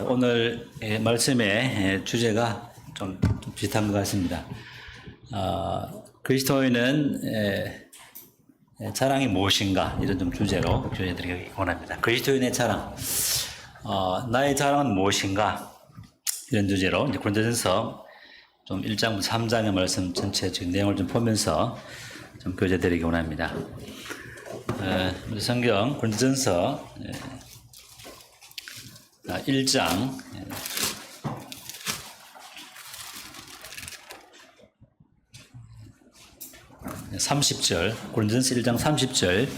오늘 말씀의 주제가 좀 비슷한 것 같습니다. 그리스도인은 자랑이 무엇인가 이런 좀 주제로 교제드리기 원합니다. 그리스도인의 자랑, 나의 자랑은 무엇인가 이런 주제로 이제 고린도전서 좀 1장부터 3장의 말씀 전체 지금 내용을 좀 보면서 좀 교제드리기 원합니다. 우리 성경 고린도전서 1장 30절 고린도전서 1장 30절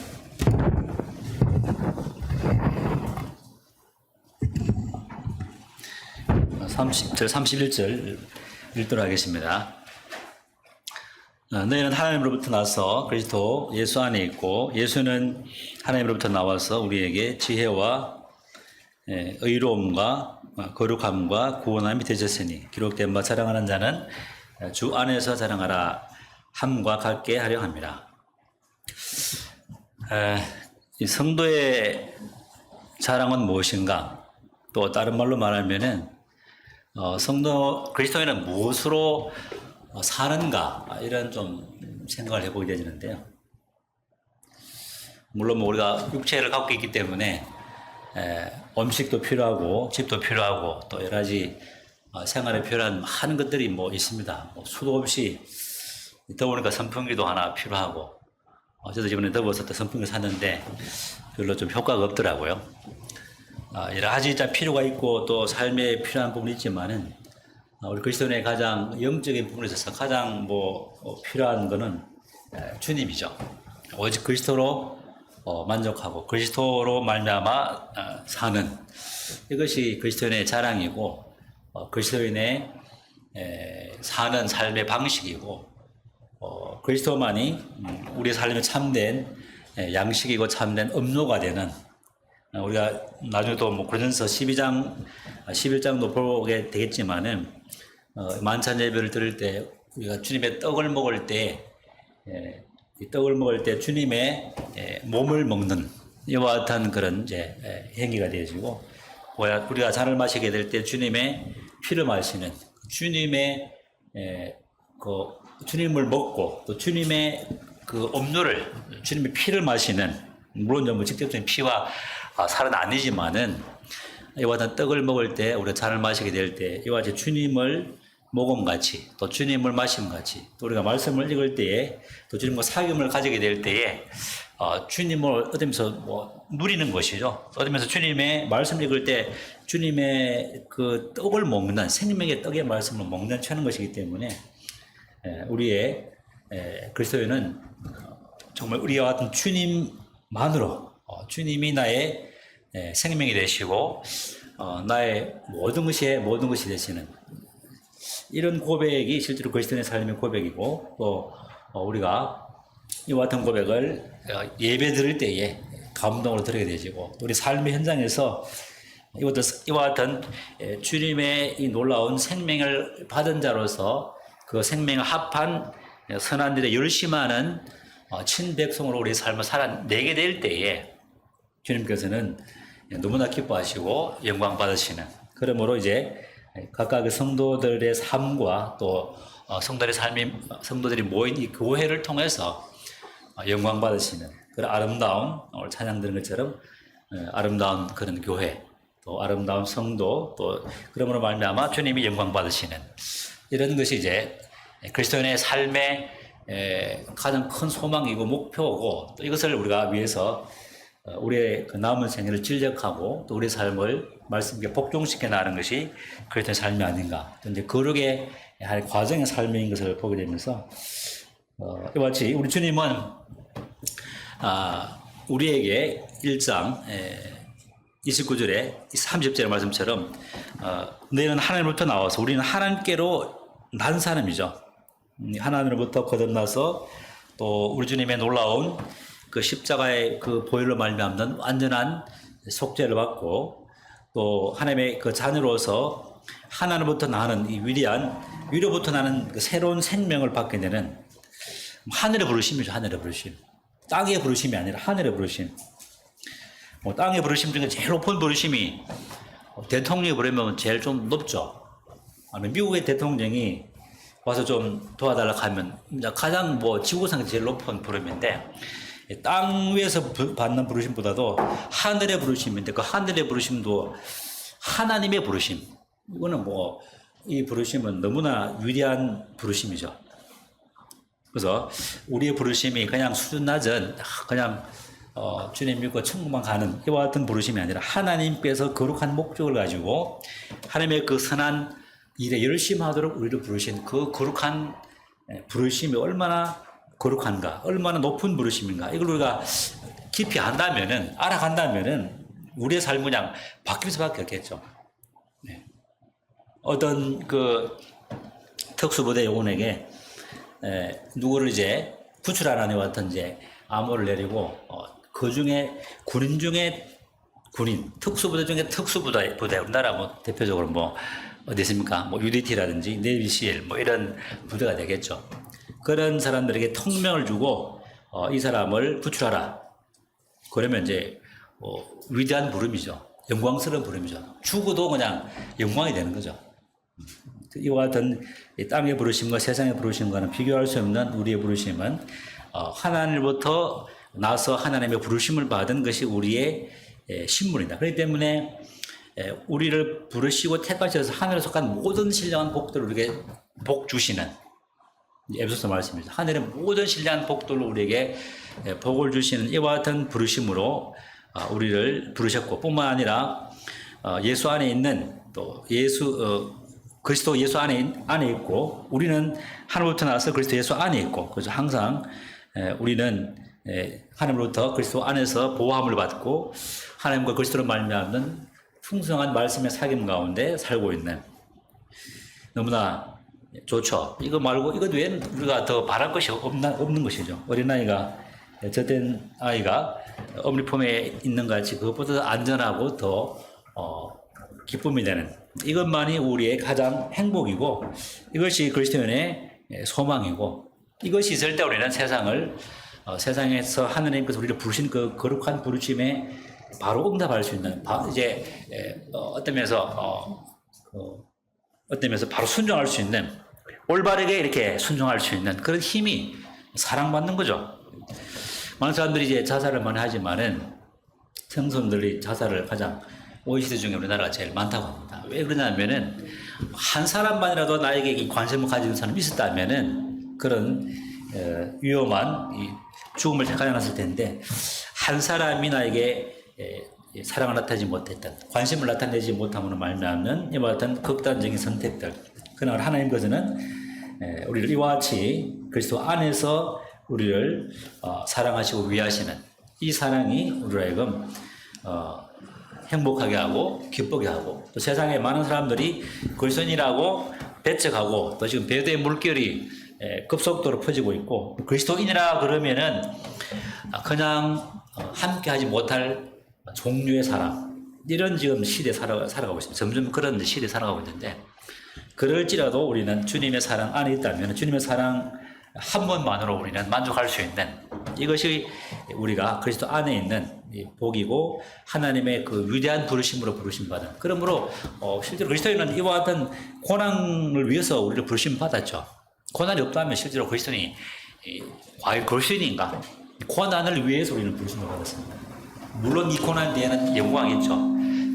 30절 31절 읽도록 하겠습니다. 너희는 하나님으로부터 나서 그리스도 예수 안에 있고 예수는 하나님으로부터 나와서 우리에게 지혜와 의로움과 거룩함과 구원함이 되셨으니 기록된 바 자랑하는 자는 주 안에서 자랑하라 함과 같게 하려 합니다. 이 성도의 자랑은 무엇인가? 또 다른 말로 말하면은 성도 그리스도인은 무엇으로 사는가 이런 좀 생각을 해보게 되는데요. 물론 우리가 육체를 갖고 있기 때문에 음식도 필요하고 집도 필요하고 또 여러 가지 생활에 필요한 많은 것들이 있습니다. 수도 없이 더우니까 선풍기도 하나 필요하고 저도 이번에 더워서 또 선풍기 샀는데 별로 좀 효과가 없더라고요. 여러 가지 필요가 있고 또 삶에 필요한 부분이 있지만은 우리 그리스도인의 가장 영적인 부분에 있어서 가장 필요한 것은 주님이죠. 오직 그리스도로 만족하고 그리스도로 말미암아 사는 이것이 그리스도인의 자랑이고 그리스도인의 사는 삶의 방식이고 그리스도만이 우리 삶의 참된 양식이고 참된 음료가 되는 우리가 나중에 또 고린도전서 12장 11장도 보게 되겠지만은 만찬 예배를 드릴 때 우리가 주님의 떡을 먹을 때 이 떡을 먹을 때 주님의 몸을 먹는 이와 같은 그런 행위가 되어지고 우리가 잔을 마시게 될 때 주님의 피를 마시는 주님의 주님을 먹고 또 주님의 그 음료를 주님의 피를 마시는 물론 직접적인 피와 살은 아니지만은 이와 같은 떡을 먹을 때 우리가 잔을 마시게 될 때 이와 같이 주님을 먹음같이 또 주님을 마심같이 또 우리가 말씀을 읽을 때에 또 주님과 사귐을 가지게 될 때에 주님을 얻으면서 누리는 것이죠. 얻으면서 주님의 말씀을 읽을 때 주님의 그 떡을 먹는 생명의 떡의 말씀을 먹는 처는 것이기 때문에 우리의 그리스도인은 정말 우리와 같은 주님만으로 주님이 나의 생명이 되시고 나의 모든 것이 되시는 이런 고백이 실제로 그리스도인의 삶의 고백이고 또 우리가 이와 같은 고백을 예배 드릴 때에 감동으로 드리게 되지고 우리 삶의 현장에서 이와 같은 주님의 이 놀라운 생명을 받은 자로서 그 생명을 합한 선한 일에 열심하는 친백성으로 우리 삶을 살아내게 될 때에 주님께서는 너무나 기뻐하시고 영광 받으시는 그러므로 이제 각각의 성도들의 삶과 또 성도들이 모인 이 교회를 통해서 영광 받으시는 그런 아름다운 오늘 찬양 드린 것처럼 아름다운 그런 교회 또 아름다운 성도 또 그러므로 말미암아 주님이 영광 받으시는 이런 것이 이제 그리스도인의 삶의 가장 큰 소망이고 목표고 또 이것을 우리가 위해서 우리의 그 남은 생애를 진력하고 또 우리의 삶을 말씀께 복종시켜 나가는 것이 그리스도의 삶이 아닌가. 이제 거룩의 할 과정의 삶인 것을 보게 되면서 이와 같이 우리 주님은 우리에게 1장 29절에 30절의 말씀처럼 너희는 하나님으로부터 나와서 우리는 하나님께로 난 사람이죠. 하나님으로부터 거듭나서 또 우리 주님의 놀라운 그 십자가의 그 보혈로 말미암는 완전한 속죄를 받고 또 하나님의 그 자녀로서 하나님부터 나는 이 위로부터 나는 그 새로운 생명을 받게 되는 하늘의 부르심이죠. 하늘의 부르심. 땅의 부르심이 아니라 하늘의 부르심. 땅의 부르심 중에 제일 높은 부르심이 대통령이 그러면 제일 좀 높죠. 미국의 대통령이 와서 좀 도와달라고 하면 가장 뭐 지구상에서 제일 높은 부름인데, 땅 위에서 받는 부르심보다도 하늘의 부르심인데, 그 하늘의 부르심도 하나님의 부르심. 이거는 뭐 이 부르심은 너무나 위대한 부르심이죠. 그래서 우리의 부르심이 그냥 수준 낮은 그냥 주님 믿고 천국만 가는 이와 같은 부르심이 아니라 하나님께서 거룩한 목적을 가지고 하나님의 그 선한 일에 열심하도록 우리를 부르신 그 거룩한 부르심이 얼마나 거룩한가, 얼마나 높은 부르심인가, 이걸 우리가 깊이 안다면은, 알아간다면은 우리의 삶은 그냥 바뀔 수밖에 없겠죠. 네. 어떤 그 특수부대 요원에게 누구를 이제 구출하라는 같은 이제 암호를 내리고 그 중에 군인 중에 군인, 특수부대 중에 특수부대, 우리나라 뭐 대표적으로 뭐 어디 있습니까? 뭐 UDT라든지 네이비실 뭐 이런 부대가 되겠죠. 그런 사람들에게 통명을 주고 이 사람을 구출하라. 그러면 이제 위대한 부름이죠. 영광스러운 부름이죠. 죽어도 그냥 영광이 되는 거죠. 이와 같은 땅의 부르심과 세상의 부르심과는 비교할 수 없는 우리의 부르심은 하나님으로부터 나서 하나님의 부르심을 받은 것이 우리의 신분이다. 그렇기 때문에 우리를 부르시고 택하셔서 하늘에 속한 모든 신령한 복들을 우리에게 복 주시는 에베소서 말씀입니다. 하늘의 모든 신령한 복들로 우리에게 복을 주시는 이와 같은 부르심으로 우리를 부르셨고, 뿐만 아니라 예수 안에 있는 또 그리스도 예수 안에 있고, 우리는 하늘로부터 나와서 그리스도 예수 안에 있고, 그래서 항상 우리는 하나님으로부터 그리스도 안에서 보호함을 받고 하나님과 그리스도로 말미암는 풍성한 말씀의 사귐 가운데 살고 있는, 너무나 좋죠. 이거 말고 이것 외에는 우리가 더 바랄 것이 없는 것이죠. 어린아이가, 젖된 아이가 어머니 품에 있는 것 같이 그것보다 안전하고 더 기쁨이 되는, 이것만이 우리의 가장 행복이고, 이것이 그리스도인의 소망이고, 이것이 있을 때 우리는 세상에서 하느님께서 우리를 부르신 그 거룩한 부르심에 바로 응답할 수 있는, 이제 어떤 면에서 바로 순종할 수 있는, 올바르게 이렇게 순종할 수 있는 그런 힘이 사랑받는 거죠. 많은 사람들이 이제 자살을 많이 하지만은 청소년들이 자살을 가장 OECD 중에 우리나라가 제일 많다고 합니다. 왜 그러냐면은 한 사람만이라도 나에게 관심을 가지는 사람이 있었다면은 그런 위험한 죽음을 택하지 않았을 텐데, 한 사람이 나에게 사랑을 나타내지 못했던, 관심을 나타내지 못함으로 말미암는 이와 같은 극단적인 선택들, 그러나 하나님께서는 우리를 이와 같이 그리스도 안에서 우리를 사랑하시고 위하시는 이 사랑이 우리로 하여금 행복하게 하고 기쁘게 하고, 또 세상에 많은 사람들이 그리스도인이라고 배척하고, 또 지금 배도의 물결이 급속도로 퍼지고 있고, 그리스도인이라 그러면은 그냥 함께하지 못할 종류의 사람, 이런 지금 시대에 살아가고 있습니다. 점점 그런 시대에 살아가고 있는데, 그럴지라도 우리는 주님의 사랑 안에 있다면 주님의 사랑 한 번만으로 우리는 만족할 수 있는, 이것이 우리가 그리스도 안에 있는 복이고 하나님의 그 위대한 부르심으로 부르심받은, 그러므로 실제로 그리스도인은 이와 같은 고난을 위해서 우리를 부르심받았죠. 고난이 없다면 실제로 그리스도인이 과연 그리스도인인가? 고난을 위해서 우리는 부르심을 받았습니다. 물론 이 고난 뒤에는 영광이 있죠.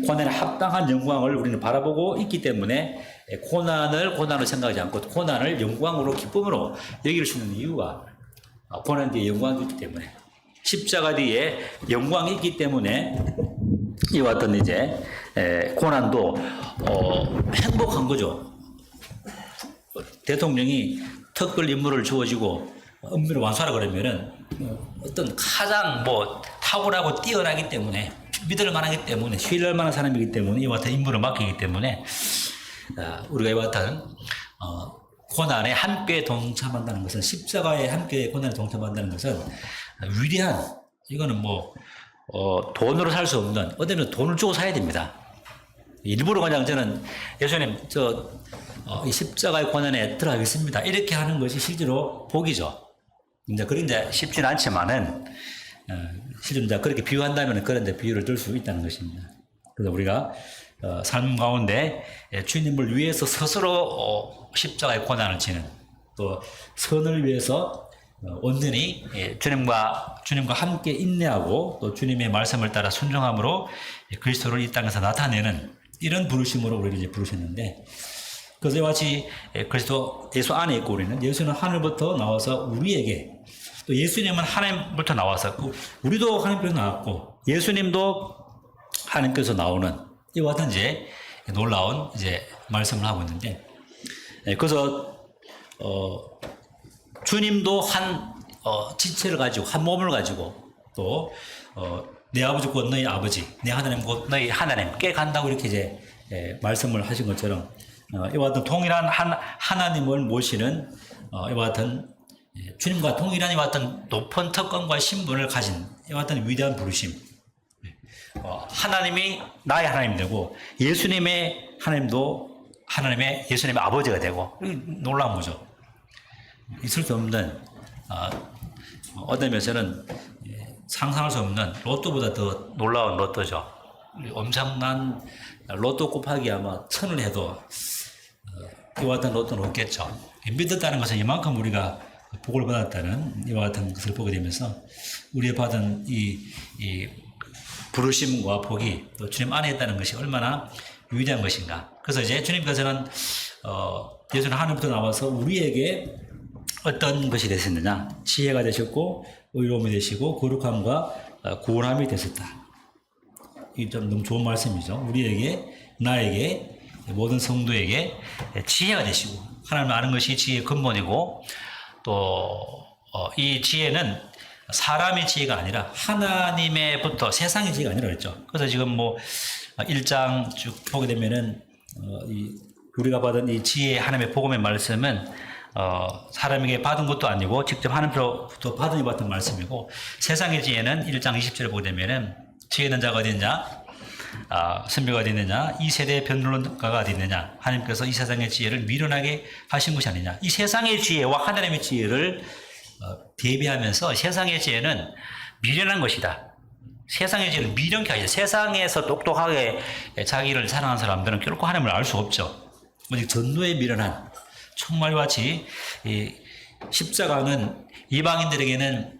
고난에 합당한 영광을 우리는 바라보고 있기 때문에 고난으로 생각하지 않고 고난을 영광으로, 기쁨으로 여길 수 있는 이유가 고난 뒤에 영광이 있기 때문에, 십자가 뒤에 영광이 있기 때문에 이와 같은 이제 고난도 행복한 거죠. 대통령이 특별 임무를 주어지고 업무를 완수하라 그러면은 어떤 가장 탁월하고 뛰어나기 때문에, 믿을 만하기 때문에, 신뢰할 만한 사람이기 때문에 이와 같은 임무를 맡기기 때문에 우리가 이와 같은 고난에 함께 동참한다는 것은, 십자가에 함께 고난에 동참한다는 것은 위대한, 이거는 돈으로 살 수 없는, 어쩌면 돈을 주고 사야 됩니다. 일부러 그냥 저는 예수님 이 십자가의 고난에 들어가겠습니다, 이렇게 하는 것이 실제로 복이죠. 이제 그런데 쉽지는 않지만은 실제로 그렇게 비유한다면 그런데 비유를 들 수 있다는 것입니다. 그래서 우리가 삶 가운데 주님을 위해서 스스로 십자가의 고난을 지는, 또 선을 위해서 온전히 주님과 함께 인내하고 또 주님의 말씀을 따라 순종함으로 그리스도를 이 땅에서 나타내는 이런 부르심으로 우리를 이제 부르셨는데, 그래서 이와 같이 그리스도 예수 안에 있고 우리는 예수는 하늘부터 나와서 우리에게, 또 예수님은 하나님부터 나와서 우리도 하나님께서 나왔고 예수님도 하나님께서 나오는 이와 같은 이제 놀라운 이제 말씀을 하고 있는데, 그래서 주님도 한 지체를 가지고 한 몸을 가지고 또 내 아버지 곧 너희 아버지, 내 하나님 곧 너희 하나님께 간다고 이렇게 이제 말씀을 하신 것처럼 이와 같은 동일한 하나님을 모시는 이와 같은 주님과 동일한 이와 같은 높은 특권과 신분을 가진 이와 같은 위대한 부르심. 하나님이 나의 하나님 되고 예수님의 하나님도 예수님의 아버지가 되고, 놀라운 거죠. 있을 수 없는, 어떤 면에서는 상상할 수 없는 로또보다 더 놀라운 로또죠. 엄청난 로또 곱하기 아마 1000을 해도 이와 같은 로또는 없겠죠. 믿었다는 것은 이만큼 우리가 복을 받았다는 이와 같은 것을 보게 되면서 우리의 받은 이 부르심과 복이 또 주님 안에 있다는 것이 얼마나 위대한 것인가. 그래서 이제 주님께서는 예수는 하늘부터 나와서 우리에게 어떤 것이 되셨느냐, 지혜가 되셨고 의로움이 되시고 거룩함과 구원함이 되셨다. 이 좀 너무 좋은 말씀이죠. 우리에게, 나에게, 모든 성도에게 지혜가 되시고, 하나님을 아는 것이 지혜의 근본이고, 또 이 지혜는 사람의 지혜가 아니라 하나님의부터, 세상의 지혜가 아니라 그랬죠. 그래서 지금 뭐 1장 쭉 보게 되면은 우리가 받은 이 지혜, 하나님의 복음의 말씀은 사람에게 받은 것도 아니고 직접 하나님으로부터 받은 것 같은 말씀이고, 세상의 지혜는 1장 20절에 보게 되면은 지혜 있는 자가 어디 있느냐, 선비가 어디 있느냐, 이 세대의 변론가가 어디 있느냐, 하나님께서 이 세상의 지혜를 미련하게 하신 것이 아니냐. 이 세상의 지혜와 하나님의 지혜를 대비하면서 세상의 지혜는 미련한 것이다. 세상의 지혜는 미련케 하죠. 세상에서 똑똑하게 자기를 사랑하는 사람들은 결코 하나님을 알 수 없죠. 오직 전도에 미련한, 정말과 같이 십자가는 이방인들에게는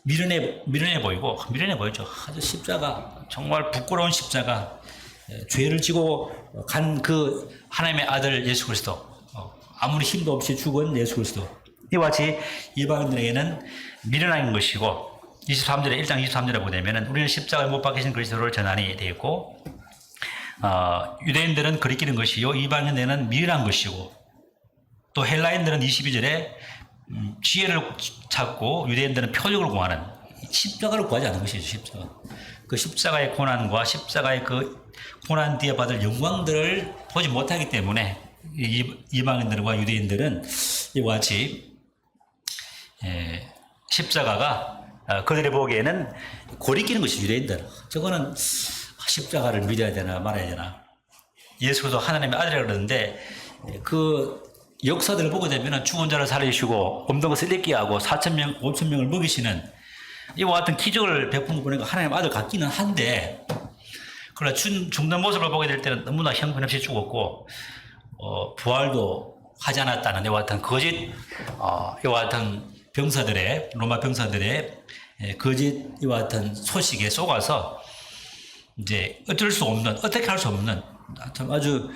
미련해 보이죠. 아주 십자가, 정말 부끄러운 십자가, 죄를 지고 간 그 하나님의 아들 예수 그리스도, 아무리 힘도 없이 죽은 예수 그리스도, 이와 같이 이방인들에게는 미련한 것이고, 23절에 1장 23절에 보면 우리는 십자가에 못 박히신 그리스도를 전하니 되어 있고, 유대인들은 거리끼는 것이요 이방인들은 미련한 것이고, 또 헬라인들은 22절에 지혜를 찾고 유대인들은 표적을 구하는, 십자가를 구하지 않은 것이죠. 십자가. 그 십자가의 고난과 십자가의 그 고난 뒤에 받을 영광들을 보지 못하기 때문에 이방인들과 유대인들은 이와 같이 십자가가 그들이 보기에는 고리끼는 것이 유대인들. 저거는 십자가를 믿어야 되나 말아야 되나. 예수도 하나님의 아들이라고 그러는데 그 역사들을 보게 되면 죽은 자를 살리시고 없는 것을 있게 하고 4,000명, 5,000명을 먹이시는 이와 같은 기적을 베푼 거 보니까 하나님 아들 같기는 한데, 그러나 죽는 모습을 보게 될 때는 너무나 형편없이 죽었고 부활도 하지 않았다는 이와 같은 거짓, 이와 같은 병사들의, 로마 병사들의 거짓 이와 같은 소식에 속아서 이제 어쩔 수 없는, 어떻게 할 수 없는, 참 아주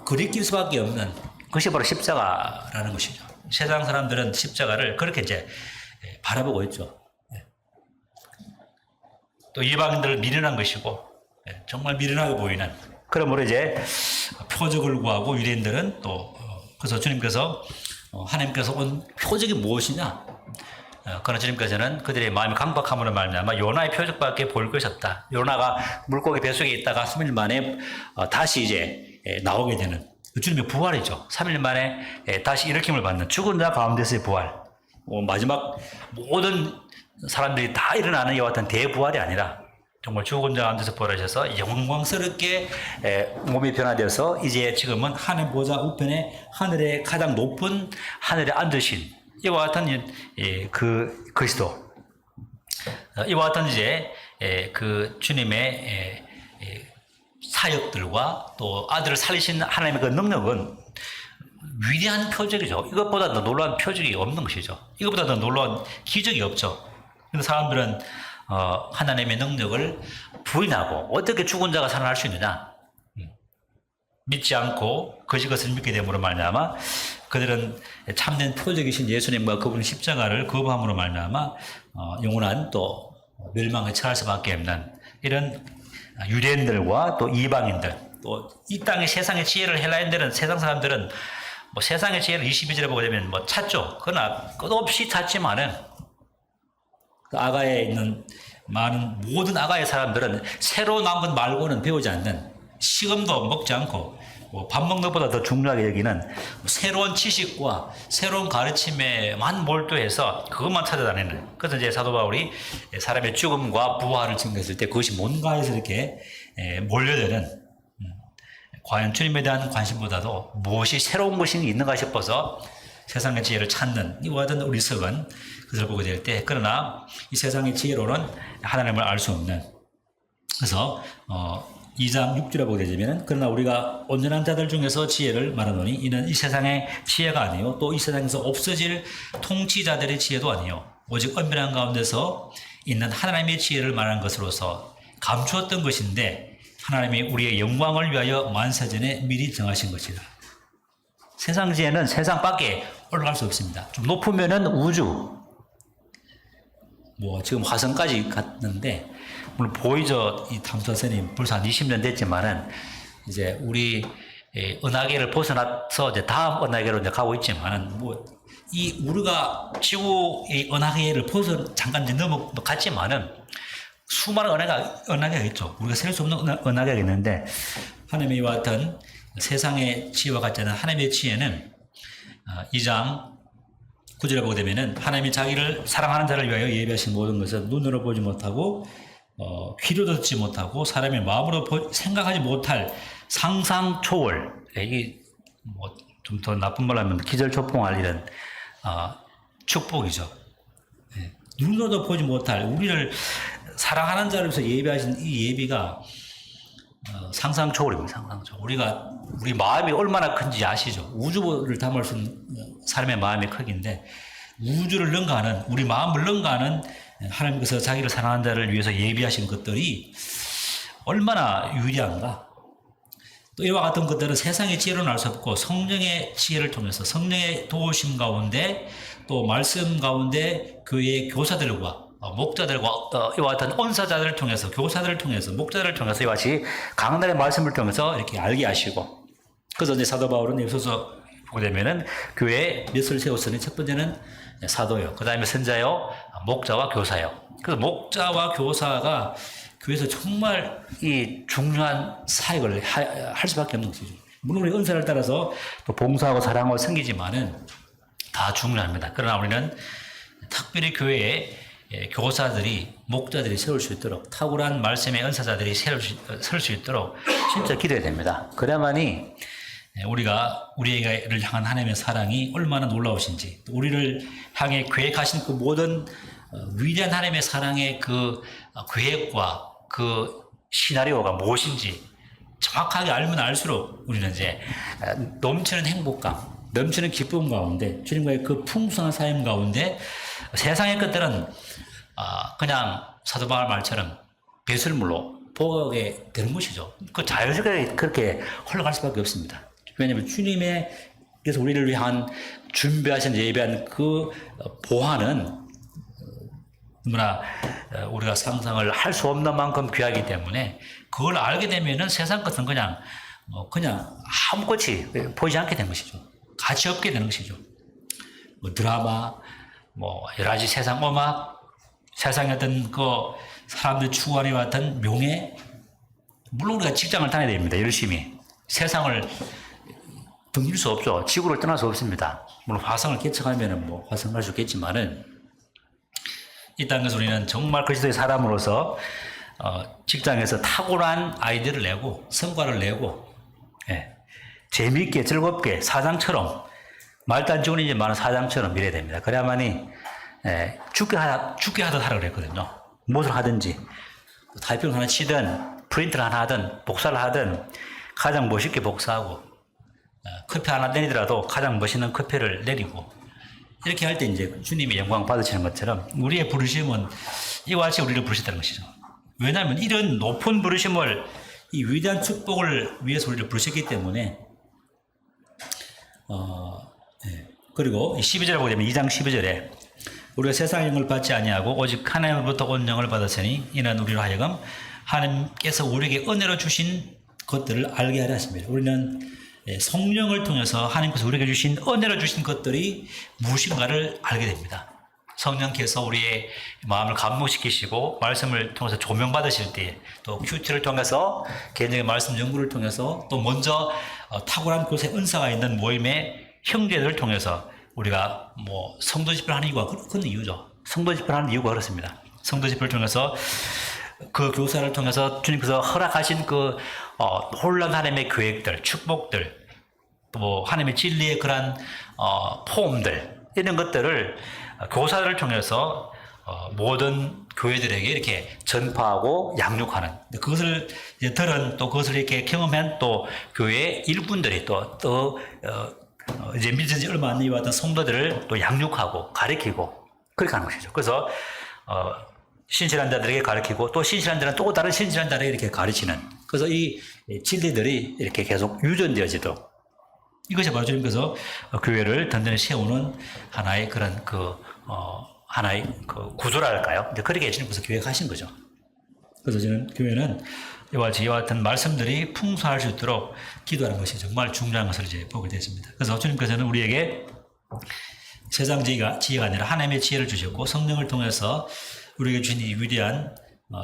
거리낄 수밖에 없는 것이 바로 십자가라는 것이죠. 세상 사람들은 십자가를 그렇게 이제 바라보고 있죠. 또 이방인들은 미련한 것이고, 정말 미련하게 보이는, 그러므로 이제 표적을 구하고, 유대인들은 또 그래서 주님께서 하나님께서 온 표적이 무엇이냐? 그러나 주님께서는 그들의 마음이 강박함으로 말미암아 요나의 표적밖에 보일 것이 없다. 요나가 물고기 뱃속에 있다가 3일 만에 다시 이제 나오게 되는 주님의 부활이죠. 3일 만에 다시 일으킴을 받는 죽은 자 가운데서의 부활. 마지막 모든 사람들이 다 일어나는 이와 같은 대부활이 아니라 정말 죽은 자 가운데서 부활하셔서 영광스럽게 몸이 변화되어서 이제 지금은 하늘 보좌 우편에 하늘의 가장 높은 하늘에 앉으신 이와 같은 그 그리스도, 이와 같은 이제 그 주님의 사역들과 또 아들을 살리신 하나님의 그 능력은 위대한 표적이죠. 이것보다 더 놀라운 표적이 없는 것이죠. 이것보다 더 놀라운 기적이 없죠. 근데 사람들은 하나님의 능력을 부인하고 어떻게 죽은 자가 살아날 수 있느냐? 믿지 않고 거짓 것을 믿게 됨으로 말미암아 그들은 참된 표적이신 예수님과 그분의 십자가를 거부함으로 말미암아 영원한 또 멸망에 처할 수밖에 없는 이런 유대인들과 또 이방인들 또 이 땅의 세상의 지혜를 헬라인들은 세상 사람들은 뭐 세상의 지혜를 22절에 보게 되면 뭐 찾죠. 그러나 끝없이 찾지만은 그 아가에 있는 많은 모든 아가의 사람들은 새로 나온 것 말고는 배우지 않는 식음도 먹지 않고 밥 먹는 것보다 더 중요하게 여기는 새로운 지식과 새로운 가르침에만 몰두해서 그것만 찾아다니는. 그래서 이제 사도 바울이 사람의 죽음과 부활을 증거했을 때 그것이 뭔가 해서 이렇게 몰려드는 과연 주님에 대한 관심보다도 무엇이 새로운 것이 있는가 싶어서 세상의 지혜를 찾는 이와 같은 어리석은 그것을 보게 될 때 그러나 이 세상의 지혜로는 하나님을 알 수 없는 그래서 2장 6절에 보게 되면 그러나 우리가 온전한 자들 중에서 지혜를 말하노니 이는 이 세상의 지혜가 아니요 또 이 세상에서 없어질 통치자들의 지혜도 아니요 오직 엄밀한 가운데서 있는 하나님의 지혜를 말하는 것으로서 감추었던 것인데 하나님이 우리의 영광을 위하여 만세전에 미리 정하신 것이다. 세상 지혜는 세상 밖에 올라갈 수 없습니다. 좀 높으면은 우주 뭐 지금 화성까지 갔는데 물론 보이저 이 탐사선이 벌써 한 20년 됐지만은 이제 우리 은하계를 벗어나서 이제 다음 은하계로 이제 가고 있지만은 뭐 이 우리가 지구의 은하계를 잠깐 이제 넘어갔지만은 수많은 은하계가 있죠. 우리가 셀 수 없는 은하계가 있는데 하나님의 이와 같은 세상의 지혜와 같지 않은 하나님의 지혜는 2장 9절에 보게 되면은 하나님이 자기를 사랑하는 자를 위하여 예비하신 모든 것을 눈으로 보지 못하고 귀로 듣지 못하고 사람의 마음으로 생각하지 못할 상상 초월 이게 뭐 좀 더 나쁜 말로 하면 기절초풍할 이런 축복이죠. 눈으로도 보지 못할 우리를 사랑하는 자를 위해서 예비하신 이 예비가 상상 초월입니다. 상상 초월. 우리 마음이 얼마나 큰지 아시죠? 우주를 담을 수 있는 사람의 마음의 크기인데 우주를 능가하는 우리 마음을 능가하는 하나님께서 자기를 사랑하는 자를 위해서 예비하신 것들이 얼마나 유리한가? 또 이와 같은 것들은 세상의 지혜로는 알 수 없고 성령의 지혜를 통해서 성령의 도우심 가운데 또 말씀 가운데 교회의 교사들과 목자들과 이와 같은 언사자들을 통해서 교사들을 통해서 목자들을 통해서 이와 같이 강단의 말씀을 통해서 이렇게 알게 하시고 그래서 이제 사도 바울은 에베소서 보게 되면은 교회에 몇을 세웠으니 첫 번째는 사도요. 그 다음에 선자요, 목자와 교사요. 그래서 목자와 교사가 교회에서 정말 이 중요한 사역을 할 수밖에 없는 것이죠. 물론 우리 은사를 따라서 또 봉사하고 사랑하고 섬기지만은 다 중요합니다. 그러나 우리는 특별히 교회에 교사들이 목자들이 세울 수 있도록 탁월한 말씀의 은사자들이 설 수 있도록 진짜 기대야 됩니다. 그래야만이 우리가 우리를 향한 하나님의 사랑이 얼마나 놀라우신지 또 우리를 향해 계획하신 그 모든 위대한 하나님의 사랑의 그 계획과 그 시나리오가 무엇인지 정확하게 알면 알수록 우리는 이제 넘치는 행복감, 넘치는 기쁨 가운데 주님과의 그 풍성한 삶 가운데 세상의 것들은 그냥 사도 바울 말처럼 배설물로 보게 되는 것이죠. 그 자연스럽게 그렇게 흘러갈 수밖에 없습니다. 왜냐하면 주님께서 우리를 위한 준비하신 예배한 그 보화는 너무나 우리가 상상을 할 수 없는 만큼 귀하기 때문에 그걸 알게 되면은 세상 것은 그냥 아무것이 보이지 않게 되는 것이죠. 가치 없게 되는 것이죠. 뭐 드라마, 뭐 여러 가지 세상 음악, 세상의 어떤 그 사람들 추구하는 것 같은 명예, 물론 우리가 직장을 다녀야 됩니다. 열심히 세상을 등질 수 없죠. 지구를 떠날 수 없습니다. 물론 화성을 개척하면은 뭐 화성 갈 수 있겠지만은 이 땅에서 우리는 정말 그리스도의 사람으로서 직장에서 탁월한 아이디어를 내고 성과를 내고 재미있게 즐겁게 사장처럼 말도 안 좋은 일이 많은 사장처럼 밀어야 됩니다. 그래야만이 죽게 하듯 하라 그랬거든요. 무엇을 하든지 타이핑 하나 치든 프린트를 하나 하든 복사를 하든 가장 멋있게 복사하고 커피 하나 내리더라도 가장 멋있는 커피를 내리고 이렇게 할 때 이제 주님이 영광 받으시는 것처럼 우리의 부르심은 이와 같이 우리를 부르셨다는 것이죠. 왜냐하면 이런 높은 부르심을 이 위대한 축복을 위해서 우리를 부르셨기 때문에 그리고 12절에 보게 되면 2장 12절에 우리가 세상 영을 받지 아니하고 오직 하나님으로부터 온 영을 받았으니 이는 우리로 하여금 하나님께서 우리에게 은혜로 주신 것들을 알게 하려 하십니다. 우리는 성령을 통해서 하나님께서 우리에게 주신 은혜로 주신 것들이 무엇인가를 알게 됩니다. 성령께서 우리의 마음을 감동시키시고 말씀을 통해서 조명받으실 때 또 큐티를 통해서 개인적인 말씀 연구를 통해서 또 먼저 탁월한 곳에 은사가 있는 모임의 형제들을 통해서 우리가 뭐 성도 집회를 하는 이유가 그런 이유죠. 성도 집회를 하는 이유가 그렇습니다. 성도 집회를 통해서 그 교사를 통해서 주님께서 허락하신 그 놀라운 하나님의 계획들, 축복들, 또 하나님의 진리의 그러한 포럼들 이런 것들을 교사를 통해서 모든 교회들에게 이렇게 전파하고 양육하는 그것을 이제 들은 또 그것을 이렇게 경험한 또 교회 일꾼들이 또 이제 믿은 지 얼마 안 되었던 성도들을 또 양육하고 가르치고 그렇게 하는 것이죠. 그래서 신실한 자들에게 가르치고 또 신실한 자는 또 다른 신실한 자들에게 이렇게 가르치는 그래서 이 진리들이 이렇게 계속 유전되어지도록 이것이 바로 주님께서 교회를 든든히 세우는 하나의 그런 하나의 구조랄까요? 이제 그렇게 주님께서 계획하신 거죠. 그래서 저는 교회는 이와 같은 말씀들이 풍성할 수 있도록 기도하는 것이 정말 중요한 것을 이제 보게 됐습니다. 그래서 주님께서는 우리에게 세상 지혜가 아니라 하나님의 지혜를 주셨고 성령을 통해서 우리에게 주신 이 위대한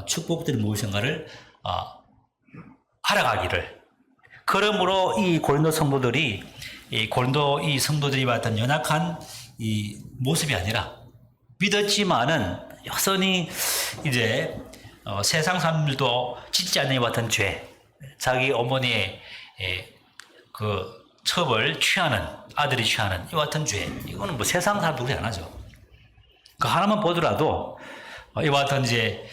축복들이 무엇인가를 알아가기를 그러므로 이 고린도 성도들이 이 성도들이 봤던 연약한 이 모습이 아니라 믿었지만은 여전히 이제 세상 사람들도 짓지 않는 이와 같은 죄, 자기 어머니의 그 첩을 취하는 아들이 취하는 이와 같은 죄, 이거는 뭐 세상 사람도 그렇게 안 하죠. 그 하나만 보더라도 이와 같은 이제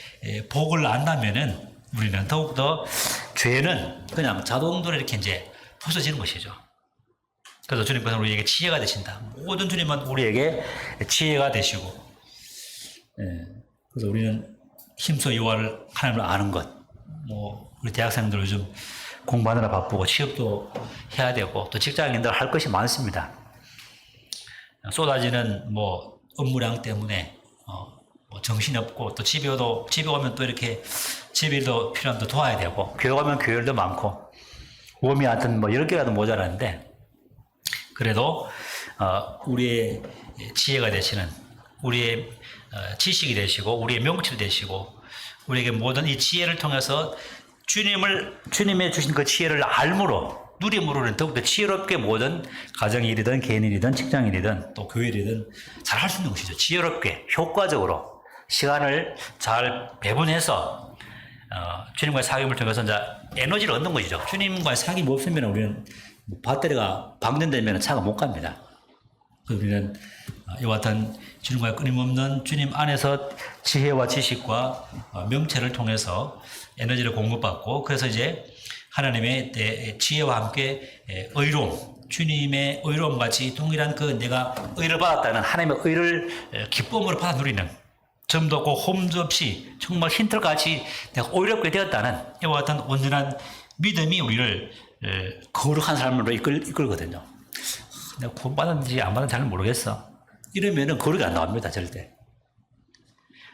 복을 안다면은 우리는 더욱더 죄는 그냥 자동적으로 이렇게 이제 부서지는 것이죠. 그래서 주님께서는 우리에게 지혜가 되신다. 모든 주님은 우리에게 지혜가 되시고, 그래서 우리는 힘써 여호와를 하나님을 아는 것. 뭐 우리 대학생들 요즘 공부하느라 바쁘고 취업도 해야 되고 또 직장인들 할 것이 많습니다. 쏟아지는 뭐 업무량 때문에 뭐 정신이 없고 또 집에 오면 또 이렇게 집일도 필요하면 또 도와야 되고 교회 가면 교회일도 많고 웜이 하여튼 뭐 10개라도 모자라는데 그래도 우리의 지혜가 되시는 우리의 지식이 되시고 우리의 명철이 되시고 우리에게 모든 이 지혜를 통해서 주님의 주신 그 지혜를 알므로 누림으로는 더욱더 지혜롭게 모든 가정일이든 개인일이든 직장일이든 또 교회일이든 잘 할 수 있는 것이죠. 지혜롭게 효과적으로 시간을 잘 배분해서 주님과의 사귐을 통해서 이제 에너지를 얻는 것이죠. 주님과의 사귐이 없으면 우리는 배터리가 방전되면 차가 못 갑니다. 우리는 이와 같은 주님과의 끊임없는 주님 안에서 지혜와 지식과 명체를 통해서 에너지를 공급받고 그래서 이제 하나님의 지혜와 함께 의로움, 주님의 의로움 같이 동일한 그 내가 의를 받았다는 하나님의 의를 기쁨으로 받아 누리는 점도 없고 홈도 없이 정말 흰털같이 내가 의롭게 되었다는 이와 같은 온전한 믿음이 우리를 거룩한 삶으로 이끌거든요. 내가 구원받았는지 안 받았는지 잘 모르겠어. 이러면은 거룩이 안 나옵니다, 절대.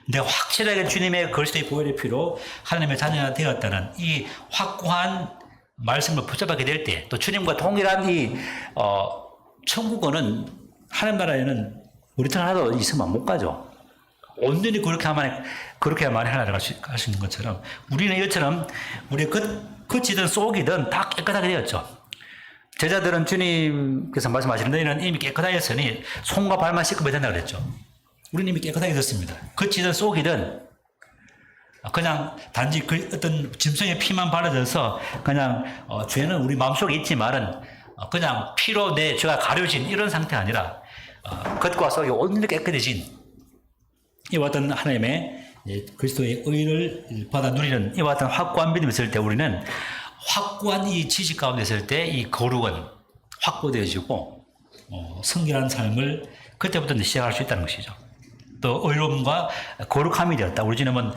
내가 확실하게 주님의 그리스도의 보혈의 피로 하나님의 자녀가 되었다는 이 확고한 말씀을 붙잡게 될 때, 또 주님과 동일한 이 천국은 하나님 나라에는 우리처럼 하나도 있으면 못 가죠. 온전히 그렇게야만 하나를 갈 수 있는 것처럼 우리는 이것처럼 우리의 겉이든 속이든 다 깨끗하게 되었죠. 제자들은 주님께서 말씀하시는 너희는 이미 깨끗하였으니 손과 발만 씻으면 된다고 그랬죠. 우리는 이미 깨끗하게 됐습니다. 겉이든 속이든 그냥 단지 그 어떤 짐승의 피만 바르져서 그냥 죄는 우리 마음속에 있지만은 그냥 피로 내 죄가 가려진 이런 상태가 아니라 겉과 속이 온전히 깨끗해진 이와 같은 하나님의 그리스도의 의를 받아 누리는 이와 같은 확고한 믿음이 있을 때 우리는 확고한 이 지식 가운데 있을 때 이 거룩은 확보되어지고 성결한 삶을 그때부터 시작할 수 있다는 것이죠. 또 의로움과 거룩함이 되었다. 우리 주님은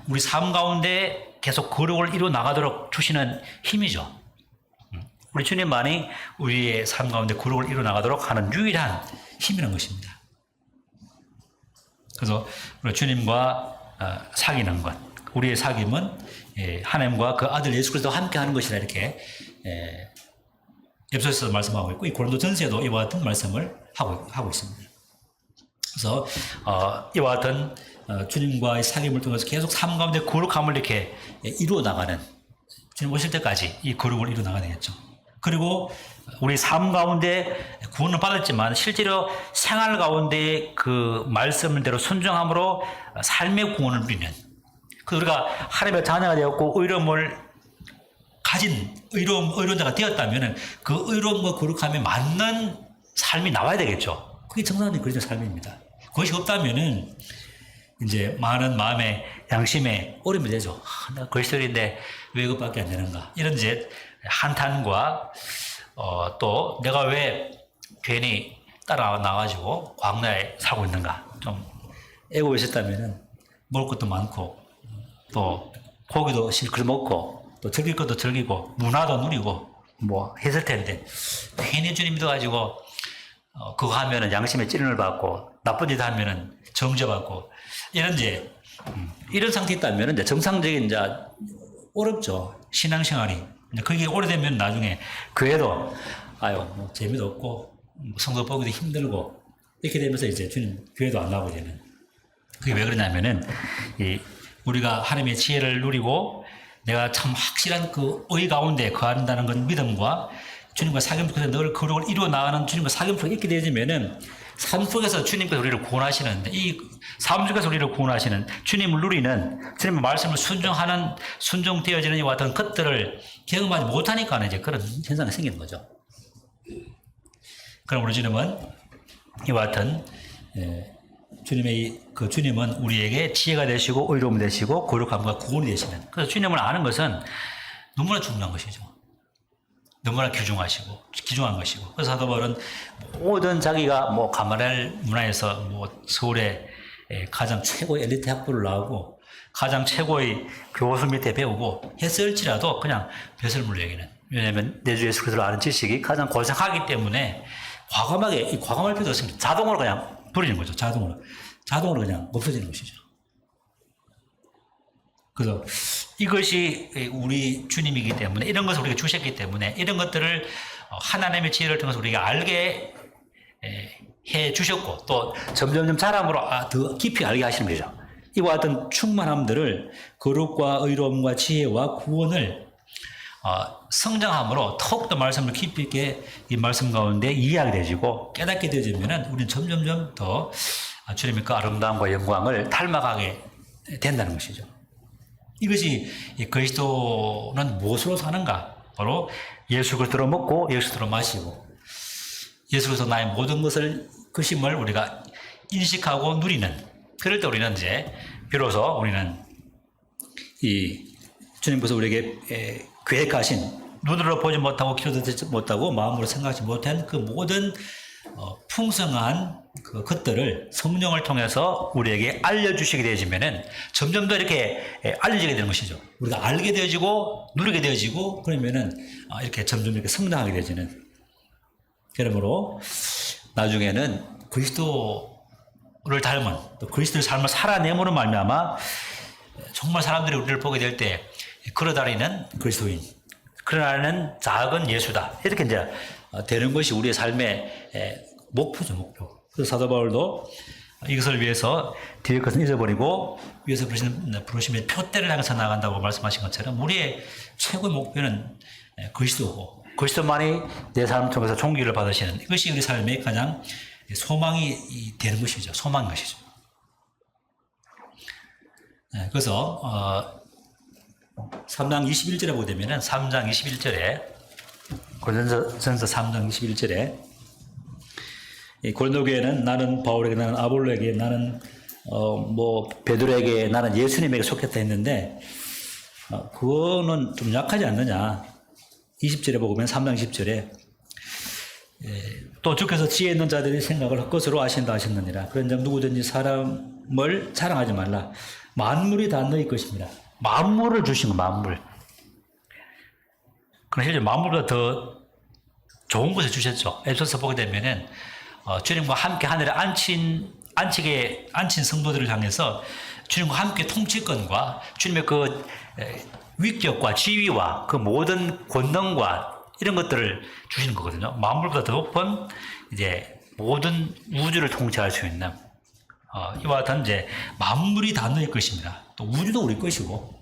우리 삶 가운데 계속 거룩을 이루어 나가도록 주시는 힘이죠. 우리 주님만이 우리의 삶 가운데 거룩을 이루어 나가도록 하는 유일한 힘이라는 것입니다. 그래서 우리 주님과 사귀는 것, 우리의 사귐은 하나님과 그 아들 예수 그리스도와 함께 하는 것이라 이렇게 에베소서에서 말씀하고 있고 이 고린도전서에도 이와 같은 말씀을 하고 있습니다. 그래서 이와 같은 주님과의 사귐을 통해서 계속 삶 가운데 거룩함을 이렇게 이루어 나가는 주님 오실 때까지 이 거룩을 이루어 나가야 되겠죠. 그리고 우리 삶 가운데 구원을 받았지만 실제로 생활 가운데 그 말씀대로 순종함으로 삶의 구원을 누리는 그 우리가 하나님의 자녀가 되었고 의로움을 가진 의로운 자가 되었다면 그 의로움과 거룩함에 맞는 삶이 나와야 되겠죠. 그게 정상적인 그리스도의 삶입니다. 그것이 없다면은 이제 많은 마음의 양심에 어려움이 되죠. 내가 그리스도인데 왜 이것밖에 안 되는가? 이런 이제 한탄과 또 내가 왜 괜히 따라 나가지고 광야에 살고 있는가? 좀 애고 있었다면은 먹을 것도 많고 또 고기도 실컷 먹고 또 즐길 것도 즐기고 문화도 누리고 뭐 했을 텐데 괜히 주님 믿어가지고 그거 하면은 양심의 찌른을 받고 나쁜 짓 하면은 정죄받고 이런 상태에 있다면 이제 정상적인 이제 어렵죠. 신앙생활이. 그게 오래되면 나중에 교회도 뭐 재미도 없고 성도 보기도 힘들고 이렇게 되면서 이제 주님 교회도 안 나오게 되는. 그게 왜 그러냐면은 우리가 하나님의 지혜를 누리고 내가 참 확실한 그 의 가운데 거한다는 건 믿음과 주님과 사귐 속에서 늘 거룩을 이루어 나가는 주님과 사귐 속에 있게 되어지면은 삶 속에서 주님께서 우리를 구원하시는데 이 삶 속에서 우리를 구원하시는 주님을 누리는 주님의 말씀을 순종되어지는 이와 같은 것들을 경험하지 못하니까 이제 그런 현상이 생기는 거죠. 그럼 우리 주님은 이와 같은 주님은 우리에게 지혜가 되시고 의로움이 되시고 거룩함과 구원이 되시는 그래서 주님을 아는 것은 너무나 중요한 것이죠. 너무나 귀중한 것이고. 그래서 사도 바울은 모든 자기가 가마렐 문화에서 서울의 가장 최고의 엘리트 학부를 나오고 가장 최고의 교수 밑에 배우고 했을지라도 그냥 벼슬물 얘기는. 왜냐하면 내 주 예수 그리스도를 아는 지식이 가장 고상하기 때문에 과감할 필요도 없습니다. 자동으로 그냥 버리는 거죠. 자동으로 그냥 없어지는 것이죠. 그래서 이것이 우리 주님이기 때문에 이런 것을 우리가 주셨기 때문에 이런 것들을 하나님의 지혜를 통해서 우리가 알게 해 주셨고 또 점점점 자람으로 더 깊이 알게 하시는 거죠. 이와 같은 충만함들을 거룩과 의로움과 지혜와 구원을 성장함으로 더욱더 말씀을 깊이 있게 이 말씀 가운데 이해하게 되지고 깨닫게 되어지면 우리는 점점점 더 주님의 그 아름다움과 영광을 닮아가게 된다는 것이죠. 이것이 그리스도는 무엇으로 사는가? 바로 예수 그리스도로 먹고 예수 그리스도로 마시고 예수 그리스도 나의 모든 것임을 우리가 인식하고 누리는 그럴 때 우리는 이제 비로소 우리는 이 주님께서 우리에게 계획하신 눈으로 보지 못하고 귀로 듣지 못하고 마음으로 생각하지 못한 그 모든 풍성한 그 것들을 성령을 통해서 우리에게 알려주시게 되어지면은 점점 더 이렇게 알려지게 되는 것이죠. 우리가 알게 되어지고 누리게 되어지고 그러면은 이렇게 점점 이렇게 성장하게 되어지는. 그러므로 나중에는 그리스도를 닮은 또 그리스도의 삶을 살아내므로 말미암아 정말 사람들이 우리를 보게 될 때 걸어다니는 그리스도인, 걸어다니는 작은 예수다. 이렇게 이제 되는 것이 우리의 삶의 목표죠, 목표. 그래서 사도 바울도 이것을 위해서 뒤에 것은 잊어버리고 위에서 부르시면 표대를 향해서 나간다고 말씀하신 것처럼 우리의 최고의 목표는 그리스도고 그리스도만이 내 삶을 통해서 존귀를 받으시는 이것이 우리 삶의 가장 소망이 되는 것이죠. 소망인 것이죠. 그래서 3장 21절에 보게 되면은 3장 21절에 고린도전서 3장 21절에 이 고린도 교회는 나는 바울에게 나는 아볼로에게 나는 뭐 베드로에게 나는 예수님에게 속했다 했는데 그거는 좀 약하지 않느냐. 20절에 보면 3장 10절에 또 주께서 지혜 있는 자들의 생각을 헛것으로 아신다 하셨느니라. 그런즉 누구든지 사람을 자랑하지 말라. 만물이 다 너희 것입니다. 만물을 주신 거 만물. 그럼 실제 만물보다 더 좋은 것을 주셨죠. 에베소서 보게 되면은 주님과 함께 하늘에 안친 성도들을 향해서 주님과 함께 통치권과 주님의 그 위격과 지위와 그 모든 권능과 이런 것들을 주시는 거거든요. 만물보다 더 높은 이제 모든 우주를 통치할 수 있는 이와 같은 이제 만물이 다 너희 것입니다. 또 우주도 우리 것이고.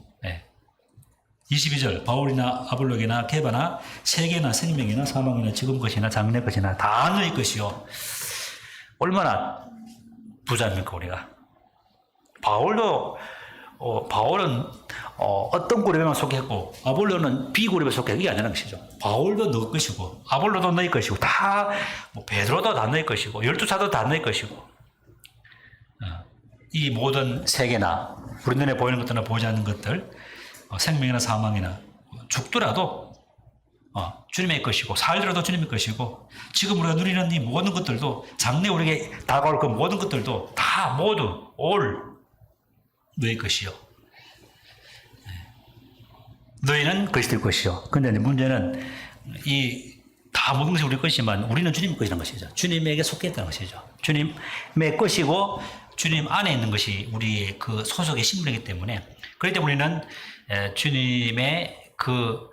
22절 바울이나 아볼로게나 게바나 세계나 생명이나 사망이나 지금 것이나 장래 것이나 다 너희 것이요. 얼마나 부자입니까 우리가. 바울은 어떤 그룹에만 속했고 아볼로는 B 그룹에 속해 이게 아니라는 것이죠. 바울도 너희 것이고 아볼로도 너희 것이고 다 뭐 베드로도 다 너희 것이고 12사도 다 너희 것이고 이 모든 세계나 우리 눈에 보이는 것들이나 보이지 않는 것들 생명이나 사망이나 죽더라도 주님의 것이고 살더라도 주님의 것이고 지금 우리가 누리는 이 모든 것들도 장래 우리에게 다가올 그 모든 것들도 다 모두 올 너희 것이요. 너희는 것이 될 것이요. 그런데 문제는 이 다 모든 것이 우리 것이지만 우리는 주님의 것이라는 것이죠. 주님에게 속해 있다는 것이죠. 주님의 것이고 주님 안에 있는 것이 우리의 그 소속의 신분이기 때문에 그렇기 때문에 우리는 주님의 그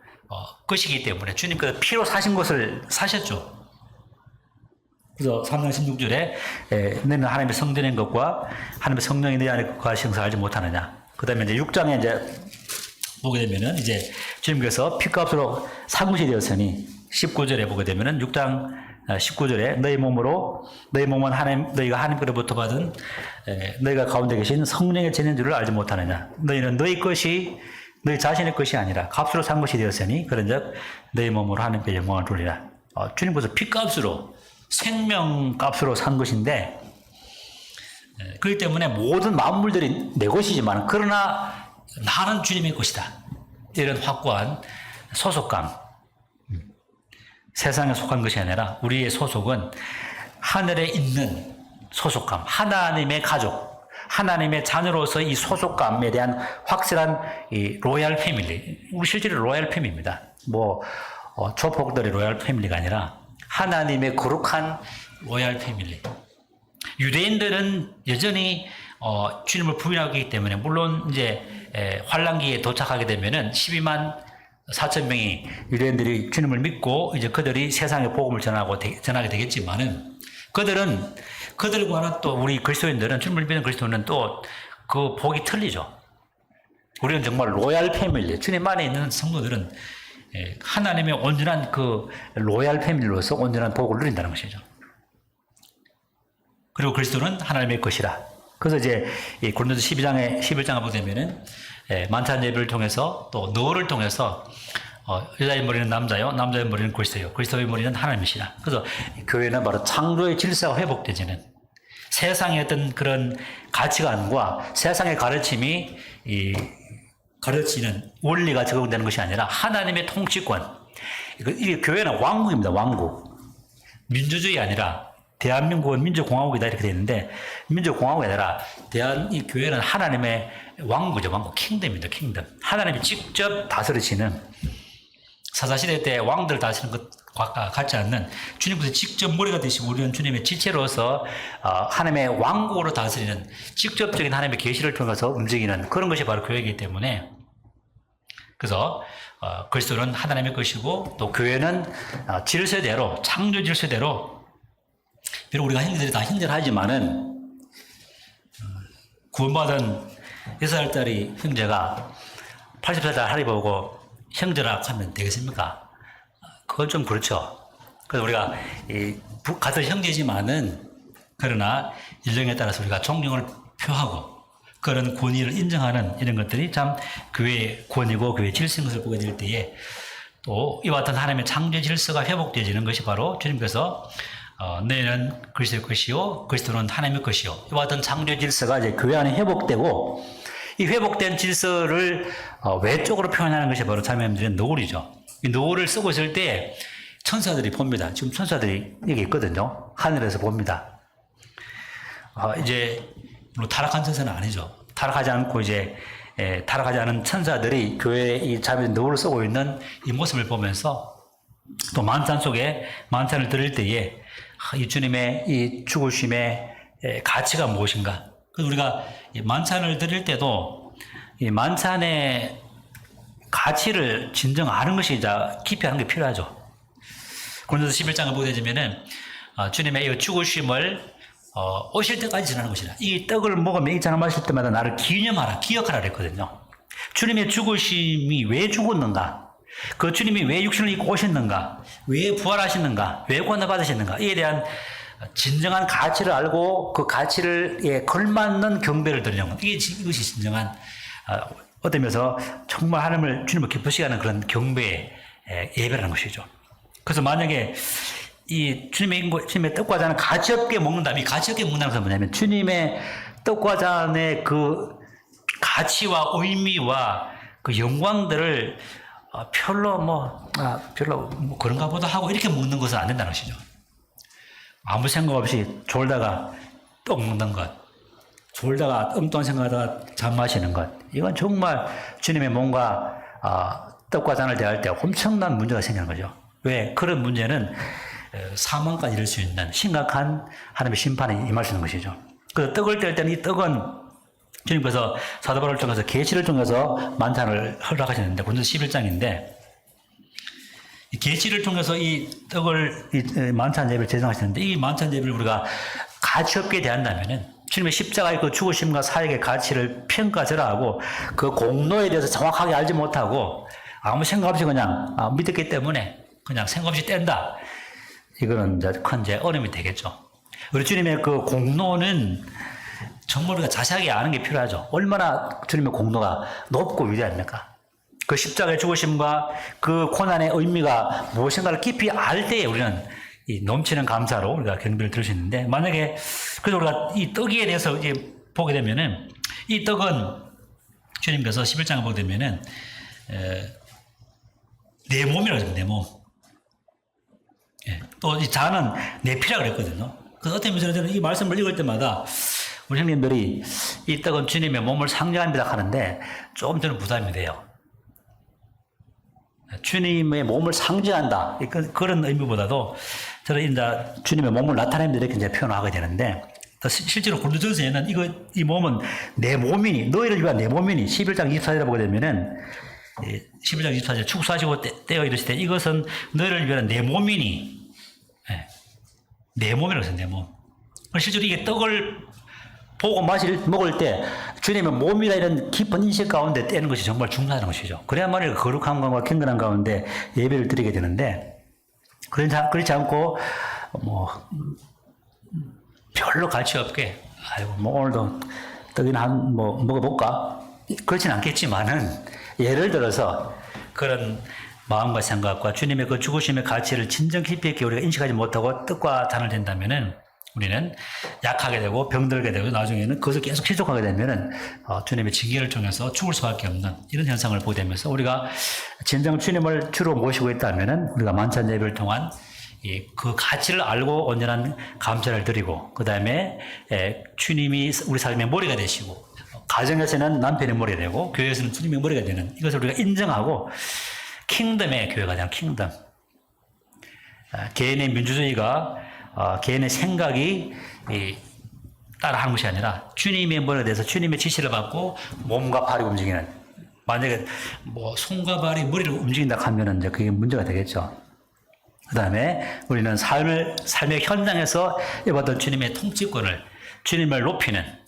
것이기 때문에 주님께서 피로 사신 것을 사셨죠. 그래서 3장 16절에 너는 하나님의 성전인 것과 하나님의 성령이 내 안에 거하시는 것을 알지 못하느냐. 그 다음에 이제 6장에 이제 보게 되면은 이제 주님께서 피값으로 산 것이 되었으니 19절에 보게 되면은 6장 19절에 너희 몸은 너희가 하나님께로부터 받은 너희가 가운데 계신 성령의 제는 줄을 알지 못하느냐. 너희는 너희 것이 너희 자신의 것이 아니라 값으로 산 것이 되었으니 그런즉 너희 몸으로 하나님께 영광을 돌리라. 주님께서 피값으로 생명값으로 산 것인데 그렇기 때문에 모든 만물들이 내 것이지만 그러나 나는 주님의 것이다. 이런 확고한 소속감. 세상에 속한 것이 아니라 우리의 소속은 하늘에 있는 소속감, 하나님의 가족, 하나님의 자녀로서 이 소속감에 대한 확실한 이 로얄 패밀리. 우리 실제로 로얄 패밀리입니다. 조폭들의 로얄 패밀리가 아니라 하나님의 거룩한 로얄 패밀리. 유대인들은 여전히 주님을 부인하기 때문에 물론 이제 환란기에 도착하게 되면은 12만 4천 명이 유대인들이 주님을 믿고 이제 그들이 세상에 복음을 전하게 되겠지만은 그들과는 또 우리 그리스도인들은 주님을 믿는 그리스도인은 또 그 복이 틀리죠. 우리는 정말 로얄 패밀리, 주님 안에 있는 성도들은 하나님의 온전한 그 로얄 패밀리로서 온전한 복을 누린다는 것이죠. 그리고 그리스도는 하나님의 것이라. 그래서 이제 고린도서 11장에 보게 되면은 만찬 예배를 통해서 또 너를 통해서 여자의 머리는 남자요, 남자의 머리는 그리스도요, 그리스도의 머리는 하나님이시라. 그래서 교회는 바로 창조의 질서가 회복되지는 세상의 어떤 그런 가치관과 세상의 가르침이 가르치는 원리가 적용되는 것이 아니라 하나님의 통치권. 이게 교회는 왕국입니다. 왕국. 민주주의 아니라 대한민국은 민주공화국이다 이렇게 되어 있는데 민주공화국이 아니라 이 교회는 하나님의 왕국이죠. 왕국. 킹덤입니다. 킹덤. 하나님이 직접 다스리시는 사사시대 때 왕들 다스리는 것과 같지 않는 주님께서 직접 머리가 되시고 우리는 주님의 지체로서 하나님의 왕국으로 다스리는 직접적인 하나님의 계시를 통해서 움직이는 그런 것이 바로 교회이기 때문에 그래서 그리스도는 하나님의 것이고 또 교회는 질서대로 창조 질서대로 비록 우리가 형제들이 다 형제하지만은 구원받은 6살짜리 형제가 80살짜리 할아버지 보고 형제라 하면 되겠습니까? 그건 좀 그렇죠. 그래서 우리가 같은 형제지만은 그러나 일정에 따라서 우리가 존경을 표하고 그런 권위를 인정하는 이런 것들이 참 교회의 권위고 교회의 질서인 것을 보게 될 때에 또 이와 같은 하나님의 창조 질서가 회복되어지는 것이 바로 주님께서 너희는 그리스도의 것이요 그리스도는 하나님의 것이요 이와 같은 창조 질서가 이제 교회 안에 회복되고 이 회복된 질서를 외적으로 표현하는 것이 바로 자매님들의 노을이죠. 이 노을을 쓰고 있을 때 천사들이 봅니다. 지금 천사들이 여기 있거든요. 하늘에서 봅니다. 이제 물론 타락한 천사는 아니죠. 타락하지 않고 이제 타락하지 않은 천사들이 교회에 이 자매들 노을을 쓰고 있는 이 모습을 보면서 또 만찬 속에 만찬을 드릴 때에 이 주님의 이 죽으심의 가치가 무엇인가? 그래서 우리가 이 만찬을 드릴 때도 이 만찬의 가치를 진정 아는 것이 깊이 아는 게 필요하죠. 고린도서 11장을 보게 되면은 주님의 이 죽으심을 오실 때까지 지나는 것이다. 이 떡을 먹으면 이 잔을 마실 때마다 나를 기념하라, 기억하라 그랬거든요. 주님의 죽으심이 왜 죽었는가? 그 주님이 왜 육신을 입고 오셨는가? 왜 부활하셨는가? 왜 구원을 받으셨는가? 이에 대한 진정한 가치를 알고 그 가치를 걸맞는 경배를 드리는 것. 이것이 진정한 어떤 면에서 정말 하나님을 주님을 기쁘시게 하는 그런 경배의 예배라는 것이죠. 그래서 만약에 이 주님의 떡과 잔을 가치 없게 먹는다면 이 가치 없게 먹는다는 것은 뭐냐면 주님의 떡과 잔의 그 가치와 의미와 그 영광들을 별로 그런가 보다 하고 이렇게 먹는 것은 안 된다는 것이죠. 아무 생각 없이 졸다가 떡 먹는 것, 졸다가 엉뚱한 생각하다가 잠 마시는 것, 이건 정말 주님의 몸과 떡과 잔을 대할 때 엄청난 문제가 생기는 거죠. 왜? 그런 문제는 사망까지 이를 수 있는 심각한 하나님의 심판이 임할 수 있는 것이죠. 그래서 떡을 뗄 때는 이 떡은 주님께서 사도 바울을 통해서 계시를 통해서 만찬을 허락하셨는데 고린도서 11장인데 이 계시를 통해서 이 떡을 이 만찬 예배를 제정하셨는데 이 만찬 예배를 우리가 가치 없게 대한다면은 주님의 십자가의 그 죽으심과 사역의 가치를 평가절하하고 그 공로에 대해서 정확하게 알지 못하고 아무 생각 없이 그냥 믿었기 때문에 그냥 생각 없이 뗀다. 이거는 이제 어려움이 되겠죠. 우리 주님의 그 공로는 정말 우리가 자세하게 아는 게 필요하죠. 얼마나 주님의 공로가 높고 위대합니까? 그 십자가의 죽으심과 그 고난의 의미가 무엇인가를 깊이 알 때에 우리는 이 넘치는 감사로 우리가 경배를 드릴 수 있는데 만약에 그래서 우리가 이 떡에 대해서 이제 보게 되면은 이 떡은 주님께서 11장을 보게 되면은 내 몸이라고 하죠. 내 몸. 또 이 잔은 내 피라고 그랬거든요. 그래서 어떤 면에서 저는 이 말씀을 읽을 때마다 우리 형님들이 이 떡은 주님의 몸을 상징합니다 하는데 조금 저는 부담이 돼요. 주님의 몸을 상징한다. 그런 의미보다도 저는 이제 주님의 몸을 나타냅니다 이렇게 이제 표현하게 되는데 실제로 고린도전서에는 이 몸은 내 몸이니 너희를 위한 내 몸이니 11장 24절에 보게 되면은 11장 24절 축사하시고 떼어 이르시되 이것은 너희를 위한 내 몸이니 내 몸이라고 했어요. 내 몸. 실제로 이게 떡을 보고 먹을 때 주님의 몸이라 이런 깊은 인식 가운데 떼는 것이 정말 중요하다는 것이죠. 그래야만이 거룩한 것과 경건한 가운데 예배를 드리게 되는데 그렇지 않고 별로 가치 없게 오늘도 떡이나 먹어볼까? 그렇진 않겠지만은 예를 들어서 그런 마음과 생각과 주님의 그 죽으심의 가치를 진정 깊이 있게 우리가 인식하지 못하고 떡과 잔을 댄다면은 우리는 약하게 되고 병들게 되고 나중에는 그것을 계속 지속하게 되면은 주님의 징계를 통해서 죽을 수밖에 없는 이런 현상을 보게 되면서 우리가 진정 주님을 주로 모시고 있다면은 우리가 만찬 예배를 통한 그 가치를 알고 온전한 감사를 드리고 그 다음에 주님이 우리 삶의 머리가 되시고 가정에서는 남편의 머리가 되고 교회에서는 주님의 머리가 되는 이것을 우리가 인정하고 킹덤의 교회가 되는 킹덤. 개인의 민주주의가 개인의 생각이 따라하는 것이 아니라 주님의 머리가 돼서 주님의 지시를 받고 몸과 발이 움직이는. 만약에 손과 발이 머리를 움직인다 하면은 이제 그게 문제가 되겠죠. 그 다음에 우리는 삶의 현장에서 이받은 주님의 통치권을 주님을 높이는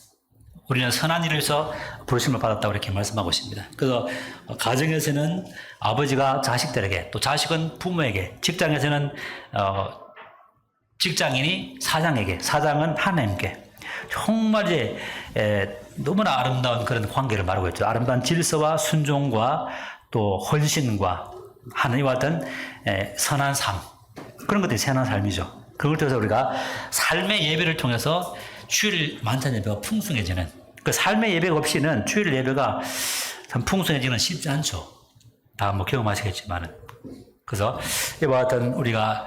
우리는 선한 일을 해서 부르심을 받았다고 이렇게 말씀하고 있습니다. 그래서 가정에서는 아버지가 자식들에게 또 자식은 부모에게 직장에서는 직장인이 사장에게 사장은 하나님께 정말 너무나 아름다운 그런 관계를 말하고 있죠. 아름다운 질서와 순종과 또 헌신과 하나님과 같은 선한 삶 그런 것들이 선한 삶이죠. 그걸 통해서 우리가 삶의 예배를 통해서 주일 만찬 예배가 풍성해지는, 그 삶의 예배가 없이는 주일 예배가 참 풍성해지는 쉽지 않죠. 다 뭐 경험하시겠지만은. 그래서 이와 같은 우리가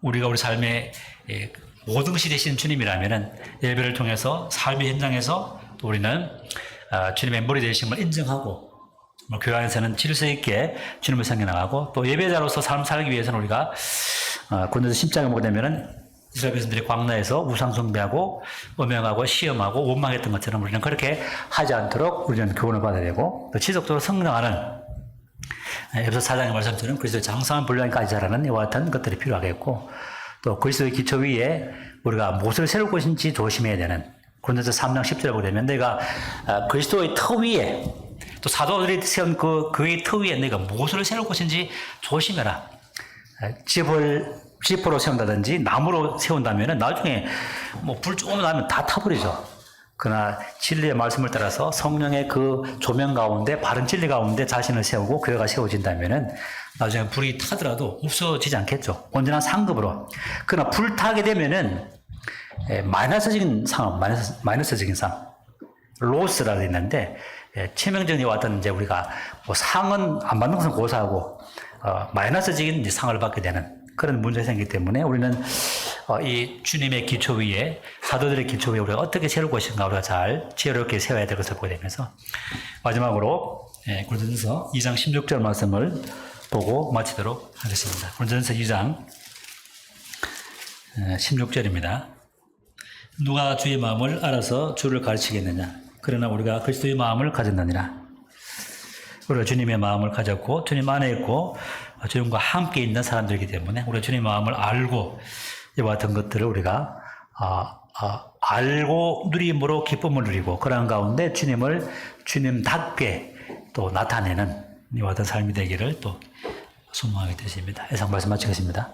우리 삶의 모든 시 되신 주님이라면은 예배를 통해서 삶의 현장에서 또 우리는 주님의 머리 되심을 인정하고, 교회 안에서는 질서 있게 주님을 섬겨나가고, 또 예배자로서 삶 살기 위해서는 우리가 고린도서 10장에 보게 되면은 이스라엘 백성들이 광야에서 우상 숭배하고 음행하고 시험하고 원망했던 것처럼 우리는 그렇게 하지 않도록 우리는 교훈을 받아야 되고, 또 지속적으로 성장하는 에베소 4장의 말씀처럼 그리스도의 장성한 분량까지 자라는 이와 같은 것들이 필요하겠고, 또 그리스도의 기초 위에 우리가 무엇을 세울 것인지 조심해야 되는, 고린도서 3장 10절에 보게 되면 내가 그리스도의 터 위에, 또 사도들이 세운 그의 터 위에 내가 무엇을 세울 것인지 조심해라. 지퍼로 세운다든지 나무로 세운다면 나중에 뭐 불 조금 나면 다 타버리죠. 그러나 진리의 말씀을 따라서 성령의 그 조명 가운데, 바른 진리 가운데 자신을 세우고 교회가 세워진다면은 나중에 불이 타더라도 없어지지 않겠죠. 온전한 상급으로. 그러나 불타게 되면은 마이너스적인 상황, 마이너스적인 상황, 로스라고 있는데, 치명적인 왔던 이제 우리가 뭐 상은 안 받는 것은 고사하고 마이너스적인 이제 상을 받게 되는 그런 문제가 생기기 때문에 우리는 이 주님의 기초 위에, 사도들의 기초 위에 우리가 어떻게 세울 것인가 우리가 잘 지혜롭게 세워야 될 것을 보게 되면서, 마지막으로 고린도전서 2장 16절 말씀을 보고 마치도록 하겠습니다. 고린도전서 2장 16절입니다. 누가 주의 마음을 알아서 주를 가르치겠느냐? 그러나 우리가 그리스도의 마음을 가졌느니라. 우리가 주님의 마음을 가졌고 주님 안에 있고 주님과 함께 있는 사람들이기 때문에 우리가 주님의 마음을 알고 이와 같은 것들을 우리가 알고 누림으로 기쁨을 누리고, 그러한 가운데 주님을 주님답게 또 나타내는 이와 같은 삶이 되기를 또 소망하게 되십니다. 이상 말씀 마치겠습니다.